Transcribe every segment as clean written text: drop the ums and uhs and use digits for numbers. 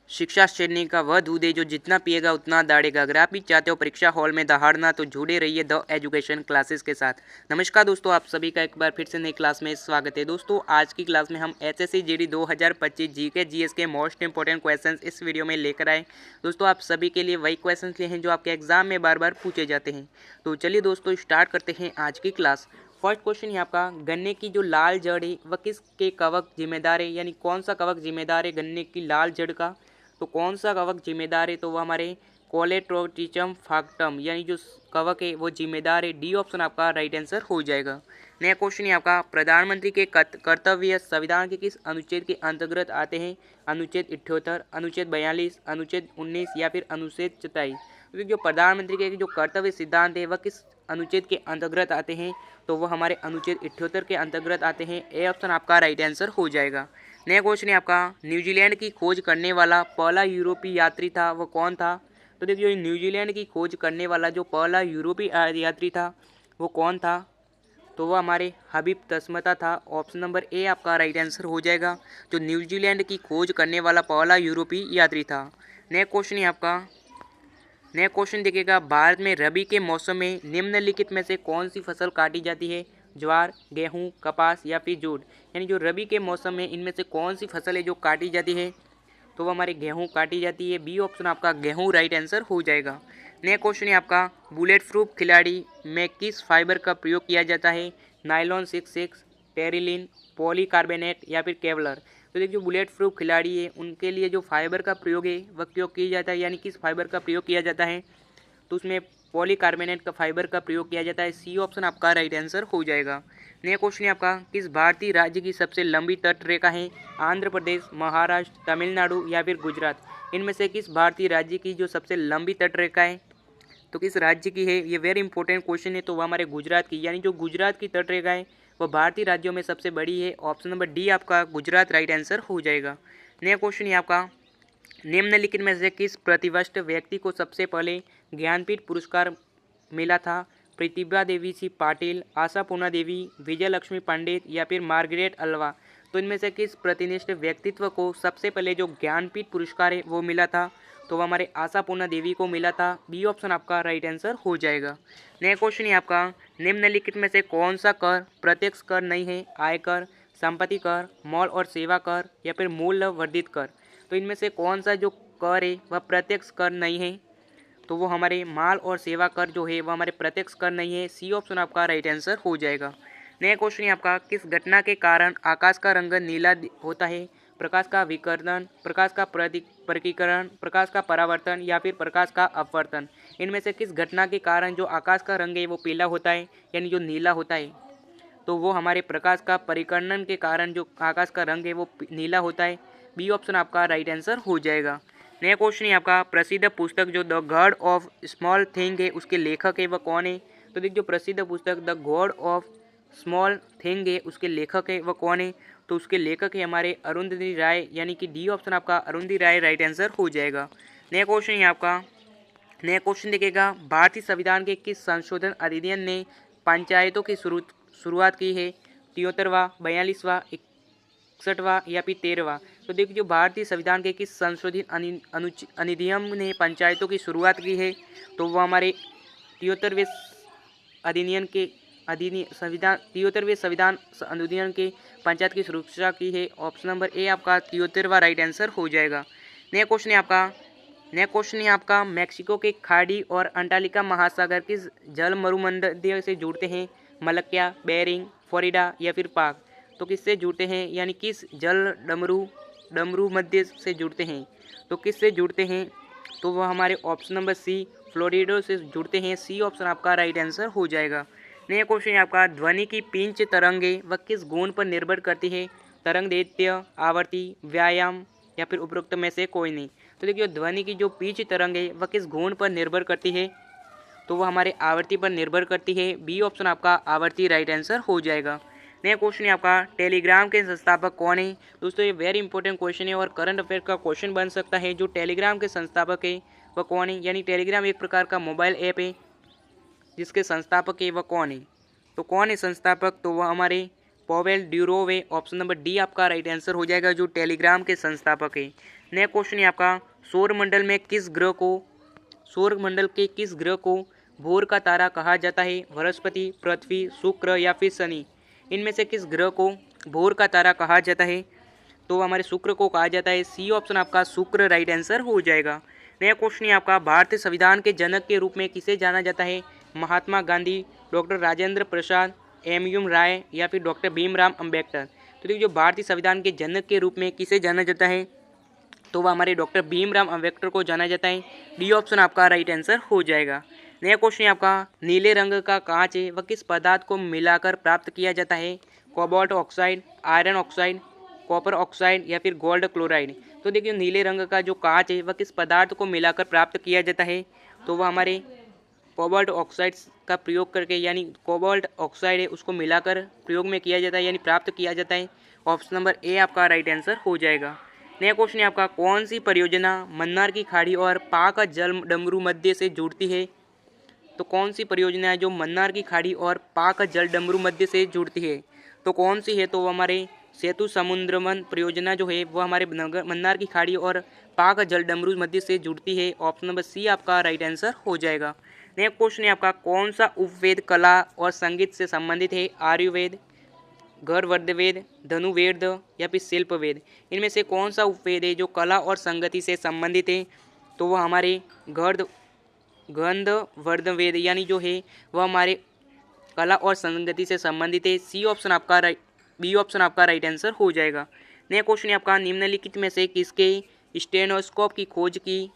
शिक्षा श्रेणी का वह दूध है जो जितना पिएगा उतना दाढ़ेगा। अगर आप भी चाहते हो परीक्षा हॉल में दहाड़ना तो जुड़े रहिए द एजुकेशन क्लासेस के साथ। नमस्कार दोस्तों, आप सभी का एक बार फिर से नई क्लास में स्वागत है। दोस्तों आज की क्लास में हम एसएससी जीडी 2025 जीके जीएस के मोस्ट इंपॉर्टेंट क्वेश्चंस इस वीडियो में लेकर आए। दोस्तों आप सभी के लिए वही क्वेश्चंस लिए हैं जो आपके एग्जाम में बार बार पूछे जाते हैं। तो चलिए दोस्तों स्टार्ट करते हैं आज की क्लास। फर्स्ट क्वेश्चन है आपका, गन्ने की जो लाल जड़ है वह किसके कवक जिम्मेदार है, यानी कौन सा कवक जिम्मेदार है गन्ने की लाल जड़ का। तो कौन सा कवक जिम्मेदार है, तो वो हमारे कोलेट्रोटिचम फाक्टम यानी जो कवक है वो जिम्मेदार है। डी ऑप्शन आपका राइट आंसर हो जाएगा। नया क्वेश्चन है आपका, प्रधानमंत्री के कर्तव्य संविधान के किस अनुच्छेद के अंतर्गत आते हैं। अनुच्छेद 78, अनुच्छेद 42, अनुच्छेद 19 या फिर अनुच्छेद 27। तो जो प्रधानमंत्री के जो कर्तव्य सिद्धांत है वह किस अनुच्छेद के अंतर्गत आते हैं, तो वह हमारे अनुच्छेद 78 के अंतर्गत आते हैं। ए ऑप्शन आपका राइट आंसर हो जाएगा। नया क्वेश्चन है आपका, न्यूजीलैंड की खोज करने वाला पहला यूरोपीय यात्री था वह कौन था। तो देखिए न्यूजीलैंड की खोज करने वाला जो पहला यूरोपीय यात्री था वो कौन था, तो वह हमारे हबीब तस्मता था। ऑप्शन नंबर ए आपका राइट आंसर हो जाएगा, जो न्यूजीलैंड की खोज करने वाला पहला यूरोपीय यात्री था। नया क्वेश्चन है आपका, नया क्वेश्चन देखिएगा, भारत में रबी के मौसम में निम्नलिखित में से कौन सी फसल काटी जाती है। ज्वार, गेहूं, कपास या फिर जूट। यानी जो रबी के मौसम में इनमें से कौन सी फसल है जो काटी जाती है, तो वो हमारे गेहूं काटी जाती है। बी ऑप्शन आपका गेहूं राइट आंसर हो जाएगा। नया क्वेश्चन है आपका, बुलेट प्रूफ खिलाड़ी में किस फाइबर का प्रयोग किया जाता है। नायलॉन 66, टेरिलिन, पॉलीकार्बोनेट या फिर केवलर। तो देखिए जो बुलेट प्रूफ खिलाड़ी है उनके लिए जो फाइबर का प्रयोग है वह क्यों किया जाता है, यानी किस फाइबर का प्रयोग किया जाता है, तो उसमें पॉलीकार्बोनेट का फाइबर का प्रयोग किया जाता है। सी ऑप्शन आपका राइट आंसर हो जाएगा। नया क्वेश्चन है आपका, किस भारतीय राज्य की सबसे लंबी तट रेखा है। आंध्र प्रदेश, महाराष्ट्र, तमिलनाडु या फिर गुजरात। इनमें से किस भारतीय राज्य की जो सबसे लंबी तट रेखा है, तो किस राज्य की है, ये वेरी इंपॉर्टेंट क्वेश्चन है। तो वह हमारे गुजरात की, यानी जो गुजरात की तट रेखा है वह भारतीय राज्यों में सबसे बड़ी है। ऑप्शन नंबर डी आपका गुजरात राइट आंसर हो जाएगा। नया क्वेश्चन है आपका, निम्नलिखित में से किस प्रतिष्ठित व्यक्ति को सबसे पहले ज्ञानपीठ पुरस्कार मिला था। प्रतिभा देवी सी पाटिल, आशापूर्णा देवी, विजय लक्ष्मी पंडित या फिर मार्गरेट अल्वा। तो इनमें से किस प्रतिष्ठित व्यक्तित्व को सबसे पहले जो ज्ञानपीठ पुरस्कार है वो मिला था, तो वह हमारे आशापूर्णा देवी को मिला था। बी ऑप्शन आपका राइट आंसर हो जाएगा। नया क्वेश्चन है आपका, निम्नलिखित में से कौन सा कर प्रत्यक्ष कर नहीं है। आयकर, संपत्ति कर, माल और सेवा कर या फिर मूल्य वर्धित कर। तो इनमें से कौन सा जो कर है वह प्रत्यक्ष कर नहीं है, तो वो हमारे माल और सेवा कर जो है वह हमारे प्रत्यक्ष कर नहीं है। सी ऑप्शन आपका राइट आंसर हो जाएगा। नया क्वेश्चन है आपका, किस घटना के कारण आकाश का रंग नीला होता है। प्रकाश का विकर्णन, प्रकाश का प्रकीकरण, प्रकाश का परावर्तन या फिर प्रकाश का अपवर्तन। इनमें से किस घटना के कारण जो आकाश का रंग है वो पीला होता है, यानी जो नीला होता है, तो वो हमारे प्रकाश का परिकर्णन के कारण जो आकाश का रंग है वो नीला होता है। बी ऑप्शन आपका राइट आंसर हो जाएगा। नया क्वेश्चन है आपका, प्रसिद्ध पुस्तक जो the God of small thing है उसके लेखक है वह कौन है। तो देखिए जो प्रसिद्ध पुस्तक the God of small thing है उसके लेखक है वह कौन है, तो उसके लेखक है हमारे अरुंधति राय, यानी कि डी ऑप्शन आपका अरुंधति राय राइट आंसर हो जाएगा। नया क्वेश्चन है आपका, नया क्वेश्चन देखिएगा, भारतीय संविधान के किस संशोधन अधिनियम ने पंचायतों की शुरुआत की है। 73वां, 42वां, 61वां या फिर 13वां। तो देखिए जो भारतीय संविधान के किस संशोधित अधिनियम ने पंचायतों की शुरुआत की है, तो वो हमारे 73वें अधिनियम के संविधान 73वें संविधान अधिनियम के पंचायत की सुरक्षा की है। ऑप्शन नंबर ए आपका 73वां राइट आंसर हो जाएगा। नया क्वेश्चन है आपका, नया क्वेश्चन है आपका, मैक्सिको के खाड़ी और अंटार्कटिका महासागर किस जल मरुमंडल से जुड़ते हैं। मलक्का, बेरिंग, फ्लोरिडा या फिर पाक। तो किससे जुड़ते हैं, यानी किस जल डमरू मध्य से जुड़ते हैं, तो किससे जुड़ते हैं, तो वह हमारे ऑप्शन नंबर सी फ्लोरिडा से जुड़ते हैं। सी ऑप्शन आपका राइट आंसर हो जाएगा। नया क्वेश्चन है आपका, ध्वनि की पिंच तरंगे वह किस गुण पर निर्भर करती है। तरंग दैर्ध्य, आवर्ती, व्यायाम या फिर उपरोक्त में से कोई नहीं। तो देखिए ध्वनि की जो पिंच तरंग है वह किस गुण पर निर्भर करती है, तो वह हमारे आवर्ती पर निर्भर करती है। बी ऑप्शन आपका आवर्ती राइट आंसर हो जाएगा। नया क्वेश्चन है आपका, टेलीग्राम के संस्थापक कौन है। दोस्तों ये वेरी इंपॉर्टेंट क्वेश्चन है और करंट अफेयर का क्वेश्चन बन सकता है। जो टेलीग्राम के संस्थापक है वह कौन है, यानी टेलीग्राम एक प्रकार का मोबाइल ऐप है जिसके संस्थापक है वह कौन है। तो कौन है संस्थापक, तो वह हमारे पॉवेल ड्यूरोवे। ऑप्शन नंबर डी आपका राइट आंसर हो जाएगा, जो टेलीग्राम के संस्थापक है। नेक्स्ट क्वेश्चन है आपका, सौरमंडल के किस ग्रह को भोर का तारा कहा जाता है? बृहस्पति, पृथ्वी, शुक्र या फिर शनि? इनमें से किस ग्रह को भोर का तारा कहा जाता है? तो हमारे शुक्र को कहा जाता है। सी ऑप्शन आपका शुक्र राइट आंसर हो जाएगा। नया क्वेश्चन है आपका, भारतीय संविधान के जनक के रूप में किसे जाना जाता है? महात्मा गांधी, डॉक्टर राजेंद्र प्रसाद, एम राय या फिर डॉक्टर भीमराव अंबेडकर? तो देखिए, जो भारतीय संविधान के जनक के रूप में किसे जाना जाता है, तो वह हमारे डॉक्टर भीमराव अंबेडकर को जाना जाता है। डी ऑप्शन आपका राइट आंसर हो जाएगा। नया क्वेश्चन है आपका, नीले रंग का कांच है वह किस पदार्थ को मिलाकर प्राप्त किया जाता है? Cobalt oxide, iron oxide, copper oxide या फिर गोल्ड क्लोराइड? तो देखिए, नीले रंग का जो कांच है वह किस पदार्थ को मिलाकर प्राप्त किया जाता है? तो वह हमारे कोबाल्ट ऑक्साइड का प्रयोग करके, यानी कोबाल्ट ऑक्साइड है उसको मिलाकर प्रयोग में किया जाता है, यानी प्राप्त किया जाता है। ऑप्शन नंबर ए आपका राइट आंसर हो जाएगा। नया क्वेश्चन है आपका, कौन सी परियोजना मन्नार की खाड़ी और पाक जल डमरू मध्य से जुड़ती है? तो कौन सी परियोजना है जो मन्नार की खाड़ी और पाक जल डमरू मध्य से जुड़ती है? तो कौन सी है? तो वो हमारे सेतु समुद्रमन परियोजना जो है वो हमारे मन्नार की खाड़ी और पाक जल डमरू मध्य से जुड़ती है। ऑप्शन नंबर सी आपका राइट आंसर हो जाएगा। नेक्स्ट क्वेश्चन है आपका, कौन सा उपवेद कला और संगीत से संबंधित है? आयुर्वेद, गर्भवर्धवेद, धनुर्वेद या फिर शिल्पवेद? इनमें से कौन सा उपवेद है जो कला और संगति से संबंधित है? तो वह हमारे गंधवर्धवेद यानी जो है वह हमारे कला और संगति से संबंधित है। सी ऑप्शन आपका राइट, बी ऑप्शन आपका राइट आंसर हो जाएगा। नया क्वेश्चन है आपका, निम्नलिखित में से किसके स्टेनोस्कोप की खोज की,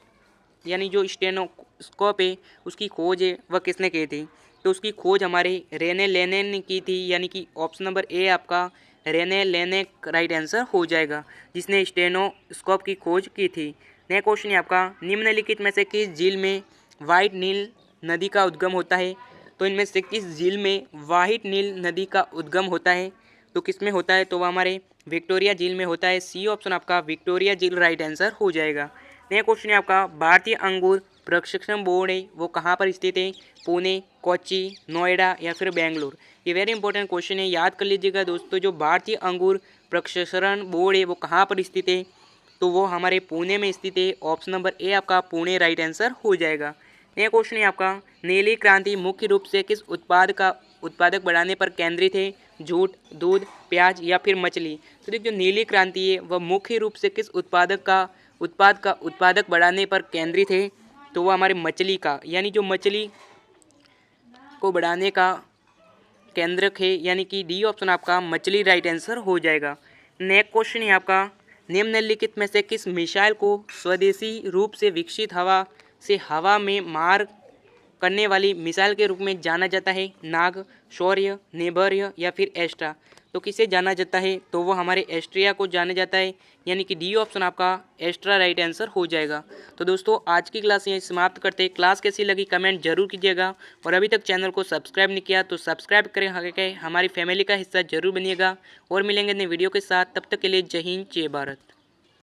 यानी जो स्टेनोस्कोप है उसकी खोज है वह किसने की थी? तो उसकी खोज हमारे रेने लेने ने की थी, यानी कि ऑप्शन नंबर ए आपका रेने लेने राइट आंसर हो जाएगा, जिसने स्टेनोस्कोप की खोज की थी। नया क्वेश्चन है आपका, निम्नलिखित में से किस झील में वाइट नील नदी का उद्गम होता है? तो इनमें से किस झील में वाइट नील नदी का उद्गम होता है? तो किस में होता है? तो वह हमारे विक्टोरिया झील में होता है। सी ऑप्शन आपका विक्टोरिया झील राइट आंसर हो जाएगा। नया क्वेश्चन है आपका, भारतीय अंगूर प्रशिक्षण बोर्ड है वो कहाँ पर स्थित है? पुणे, कोच्चि, नोएडा या फिर बेंगलुरु? ये वेरी इंपॉर्टेंट क्वेश्चन है, याद कर लीजिएगा दोस्तों। जो भारतीय अंगूर प्रशिक्षण बोर्ड है वो कहाँ पर स्थित है? तो वो हमारे पुणे में स्थित है। ऑप्शन नंबर ए आपका पुणे राइट आंसर हो जाएगा। नया क्वेश्चन है आपका, नीली क्रांति मुख्य रूप से किस उत्पादक बढ़ाने पर केंद्रित है? जूट, दूध, प्याज या फिर मछली? तो देखिए, जो नीली क्रांति है वह मुख्य रूप से किस उत्पादक बढ़ाने पर केंद्रित है? तो वह हमारे मछली का, यानी जो मछली को बढ़ाने का केंद्रक है, यानी कि डी ऑप्शन आपका मछली राइट आंसर हो जाएगा। नेक्स्ट क्वेश्चन है आपका, निम्नलिखित में से किस मिसाइल को स्वदेशी रूप से विकसित हवा में मार करने वाली मिसाइल के रूप में जाना जाता है? नाग, शौर्य, निर्भय या फिर एस्ट्रा? तो किसे जाना जाता है? तो वो हमारे एस्ट्रिया को जाना जाता है, यानी कि डी ऑप्शन आपका एस्ट्रा राइट आंसर हो जाएगा। तो दोस्तों, आज की क्लास यहीं समाप्त करते हैं। क्लास कैसी लगी कमेंट जरूर कीजिएगा, और अभी तक चैनल को सब्सक्राइब नहीं किया तो सब्सक्राइब करें, हमारी फैमिली का हिस्सा जरूर बनिएगा। और मिलेंगे नए वीडियो के साथ, तब तक के लिए जय हिंद जय भारत।